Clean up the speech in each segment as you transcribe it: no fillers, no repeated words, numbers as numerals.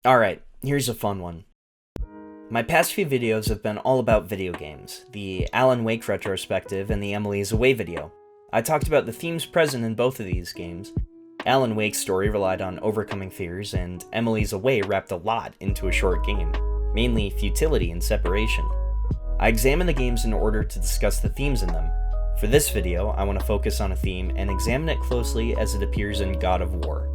Alright, here's a fun one. My past few videos have been all about video games, the Alan Wake retrospective and the Emily's Away video. I talked about the themes present in both of these games. Alan Wake's story relied on overcoming fears, and Emily's Away wrapped a lot into a short game, mainly futility and separation. I examined the games in order to discuss the themes in them. For this video, I want to focus on a theme and examine it closely as it appears in God of War.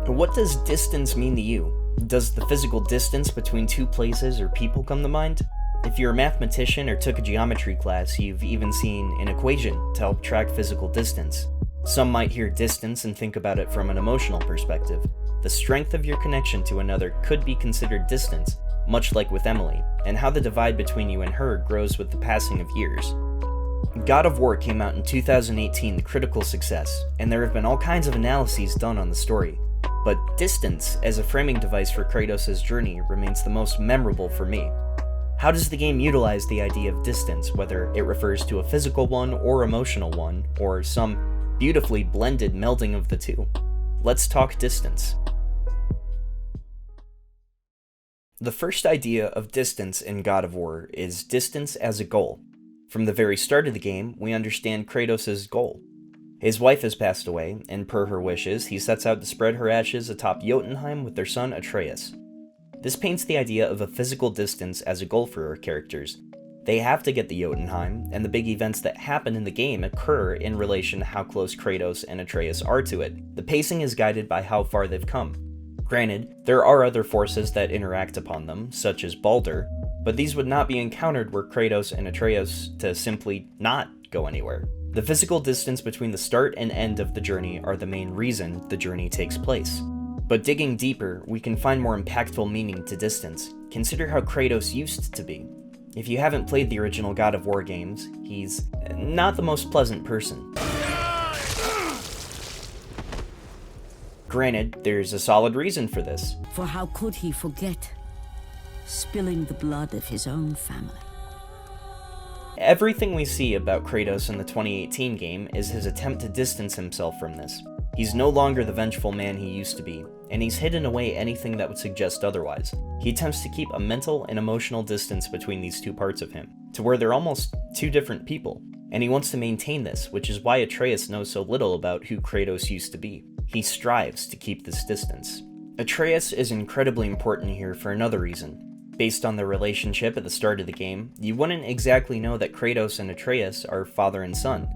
What does distance mean to you? Does the physical distance between two places or people come to mind? If you're a mathematician or took a geometry class, you've even seen an equation to help track physical distance. Some might hear distance and think about it from an emotional perspective. The strength of your connection to another could be considered distance, much like with Emily, and how the divide between you and her grows with the passing of years. God of War came out in 2018 to critical success, and there have been all kinds of analyses done on the story. But distance as a framing device for Kratos' journey remains the most memorable for me. How does the game utilize the idea of distance, whether it refers to a physical one or emotional one, or some beautifully blended melding of the two? Let's talk distance. The first idea of distance in God of War is distance as a goal. From the very start of the game, we understand Kratos' goal. His wife has passed away, and per her wishes, he sets out to spread her ashes atop Jotunheim with their son Atreus. This paints the idea of a physical distance as a goal for our characters. They have to get to Jotunheim, and the big events that happen in the game occur in relation to how close Kratos and Atreus are to it. The pacing is guided by how far they've come. Granted, there are other forces that interact upon them, such as Baldur, but these would not be encountered were Kratos and Atreus to simply not go anywhere. The physical distance between the start and end of the journey are the main reason the journey takes place. But digging deeper, we can find more impactful meaning to distance. Consider how Kratos used to be. If you haven't played the original God of War games, he's not the most pleasant person. Granted, there's a solid reason for this. For how could he forget spilling the blood of his own family? Everything we see about Kratos in the 2018 game is his attempt to distance himself from this. He's no longer the vengeful man he used to be, and he's hidden away anything that would suggest otherwise. He attempts to keep a mental and emotional distance between these two parts of him, to where they're almost two different people, and he wants to maintain this, which is why Atreus knows so little about who Kratos used to be. He strives to keep this distance. Atreus is incredibly important here for another reason. Based on their relationship at the start of the game, you wouldn't exactly know that Kratos and Atreus are father and son.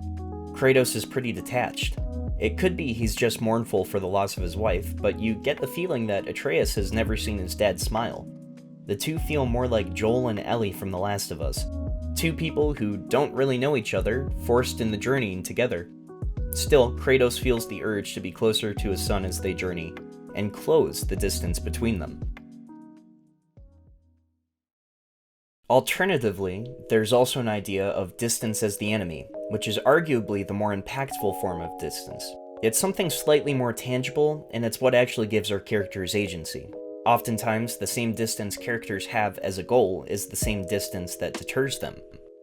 Kratos is pretty detached. It could be he's just mournful for the loss of his wife, but you get the feeling that Atreus has never seen his dad smile. The two feel more like Joel and Ellie from The Last of Us. Two people who don't really know each other, forced in the journeying together. Still, Kratos feels the urge to be closer to his son as they journey, and close the distance between them. Alternatively, there's also an idea of distance as the enemy, which is arguably the more impactful form of distance. It's something slightly more tangible, and it's what actually gives our characters agency. Oftentimes, the same distance characters have as a goal is the same distance that deters them.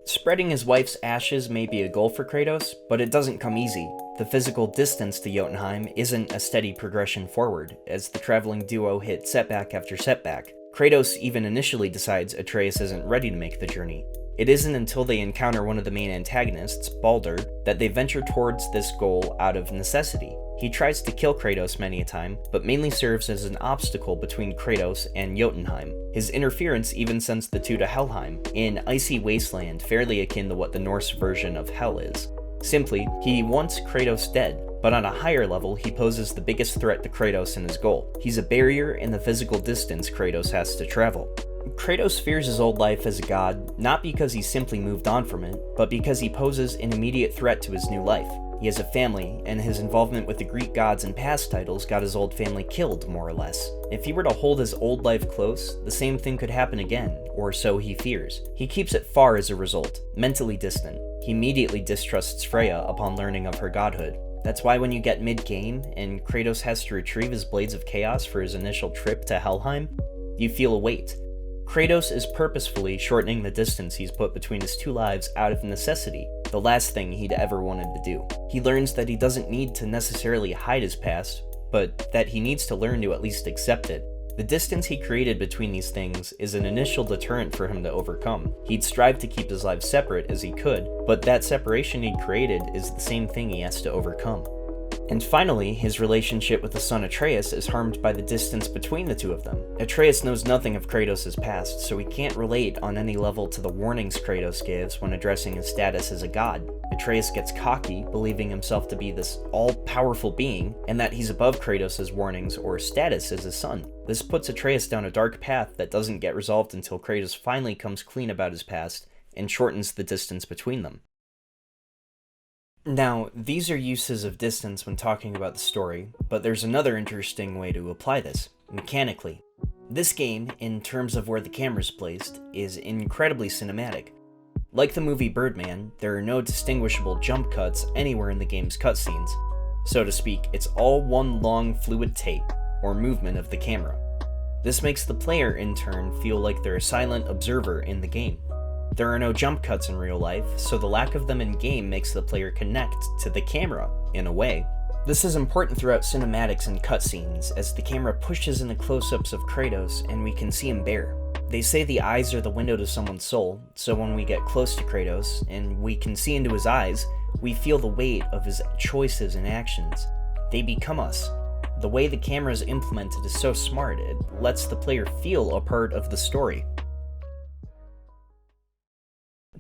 Spreading his wife's ashes may be a goal for Kratos, but it doesn't come easy. The physical distance to Jotunheim isn't a steady progression forward, as the traveling duo hit setback after setback. Kratos even initially decides Atreus isn't ready to make the journey. It isn't until they encounter one of the main antagonists, Baldur, that they venture towards this goal out of necessity. He tries to kill Kratos many a time, but mainly serves as an obstacle between Kratos and Jotunheim. His interference even sends the two to Helheim, an icy wasteland fairly akin to what the Norse version of Hell is. Simply, he wants Kratos dead, but on a higher level, he poses the biggest threat to Kratos and his goal. He's a barrier in the physical distance Kratos has to travel. Kratos fears his old life as a god, not because he simply moved on from it, but because he poses an immediate threat to his new life. He has a family, and his involvement with the Greek gods and past titles got his old family killed, more or less. If he were to hold his old life close, the same thing could happen again, or so he fears. He keeps it far as a result, mentally distant. He immediately distrusts Freya upon learning of her godhood. That's why when you get mid-game, and Kratos has to retrieve his Blades of Chaos for his initial trip to Helheim, you feel a weight. Kratos is purposefully shortening the distance he's put between his two lives out of necessity, the last thing he'd ever wanted to do. He learns that he doesn't need to necessarily hide his past, but that he needs to learn to at least accept it. The distance he created between these things is an initial deterrent for him to overcome. He'd strive to keep his lives separate as he could, but that separation he'd created is the same thing he has to overcome. And finally, his relationship with the son Atreus is harmed by the distance between the two of them. Atreus knows nothing of Kratos' past, so he can't relate on any level to the warnings Kratos gives when addressing his status as a god. Atreus gets cocky, believing himself to be this all-powerful being, and that he's above Kratos' warnings or status as his son. This puts Atreus down a dark path that doesn't get resolved until Kratos finally comes clean about his past and shortens the distance between them. Now, these are uses of distance when talking about the story, but there's another interesting way to apply this, mechanically. This game, in terms of where the camera's placed, is incredibly cinematic. Like the movie Birdman, there are no distinguishable jump cuts anywhere in the game's cutscenes. So to speak, it's all one long fluid tape, or movement of the camera. This makes the player, in turn, feel like they're a silent observer in the game. There are no jump cuts in real life, so the lack of them in-game makes the player connect to the camera, in a way. This is important throughout cinematics and cutscenes, as the camera pushes into close-ups of Kratos and we can see him bare. They say the eyes are the window to someone's soul, so when we get close to Kratos, and we can see into his eyes, we feel the weight of his choices and actions. They become us. The way the camera is implemented is so smart, it lets the player feel a part of the story.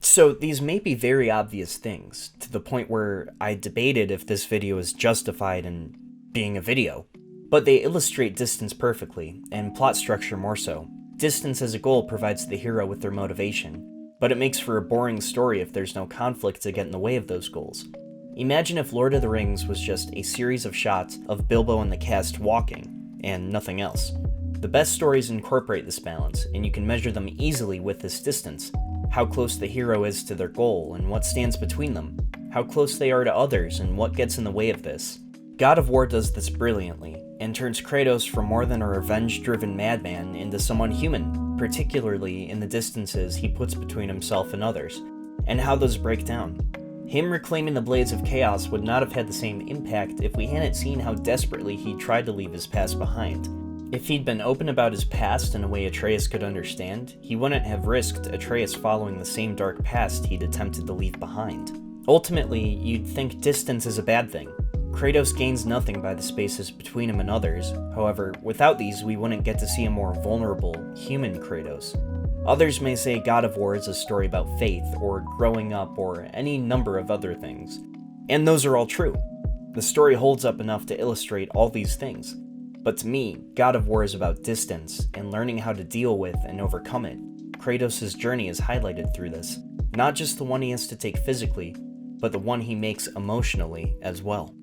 So these may be very obvious things, to the point where I debated if this video is justified in being a video. But they illustrate distance perfectly, and plot structure more so. Distance as a goal provides the hero with their motivation, but it makes for a boring story if there's no conflict to get in the way of those goals. Imagine if Lord of the Rings was just a series of shots of Bilbo and the cast walking, and nothing else. The best stories incorporate this balance, and you can measure them easily with this distance. How close the hero is to their goal and what stands between them, how close they are to others and what gets in the way of this. God of War does this brilliantly, and turns Kratos from more than a revenge-driven madman into someone human, particularly in the distances he puts between himself and others, and how those break down. Him reclaiming the Blades of Chaos would not have had the same impact if we hadn't seen how desperately he tried to leave his past behind. If he'd been open about his past in a way Atreus could understand, he wouldn't have risked Atreus following the same dark past he'd attempted to leave behind. Ultimately, you'd think distance is a bad thing. Kratos gains nothing by the spaces between him and others, however, without these we wouldn't get to see a more vulnerable, human Kratos. Others may say God of War is a story about faith, or growing up, or any number of other things. And those are all true. The story holds up enough to illustrate all these things. But to me, God of War is about distance, and learning how to deal with and overcome it. Kratos' journey is highlighted through this. Not just the one he has to take physically, but the one he makes emotionally as well.